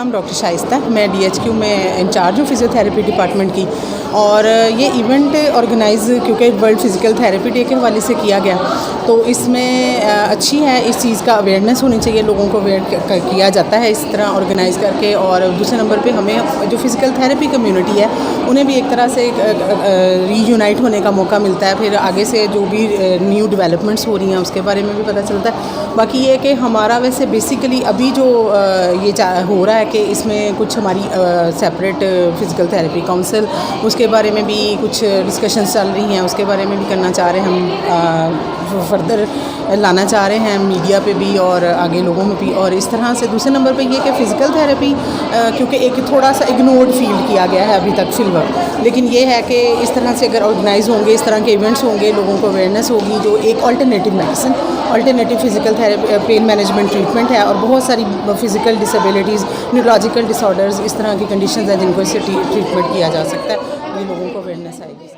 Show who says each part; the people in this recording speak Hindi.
Speaker 1: नाम डॉक्टर शाइस्ता, मैं DHQ में इंचार्ज हूँ फिज़ियोथेरेपी डिपार्टमेंट की। और ये इवेंट ऑर्गेनाइज़ क्योंकि वर्ल्ड फ़िज़िकल थेरेपी डे के हवाले से किया गया, तो इसमें अच्छी है, इस चीज़ का अवेयरनेस होनी चाहिए, लोगों को अवेयर किया जाता है इस तरह ऑर्गेनाइज़ करके। और दूसरे नंबर पे हमें जो फ़िज़िकल थेरेपी कम्युनिटी है उन्हें भी एक तरह से रीयूनाइट होने का मौका मिलता है, फिर आगे से जो भी न्यू डेवलपमेंट्स हो रही हैं उसके बारे में भी पता चलता है। बाकी ये कि हमारा वैसे बेसिकली अभी जो ये हो रहा है कि इसमें कुछ हमारी सेपरेट फ़िज़िकल थेरेपी काउंसिल, उसके बारे में भी कुछ डिस्कशंस चल रही हैं, उसके बारे में भी करना चाह रहे हैं हम, फर्दर लाना चाह रहे हैं मीडिया पे भी और आगे लोगों में भी। और इस तरह से दूसरे नंबर पे ये कि फ़िज़िकल थेरेपी क्योंकि एक थोड़ा सा इग्नोर्ड फील्ड किया गया है अभी तक फ़िलहाल, लेकिन ये है कि इस तरह से अगर ऑर्गेनाइज़ होंगे, इस तरह के इवेंट्स होंगे, लोगों को अवेयरनेस होगी, जो एक alternative medicine, alternative physical therapy pain management treatment है, और बहुत सारी फ़िज़िकल डिसेबिलिटीज़, न्यूरोलॉजिकल डिसऑर्डर्स, इस तरह की कंडीशंस हैं जिनको इससे ट्रीटमेंट किया जा सकता है, ये लोगों को अवेयरनेस आएगी।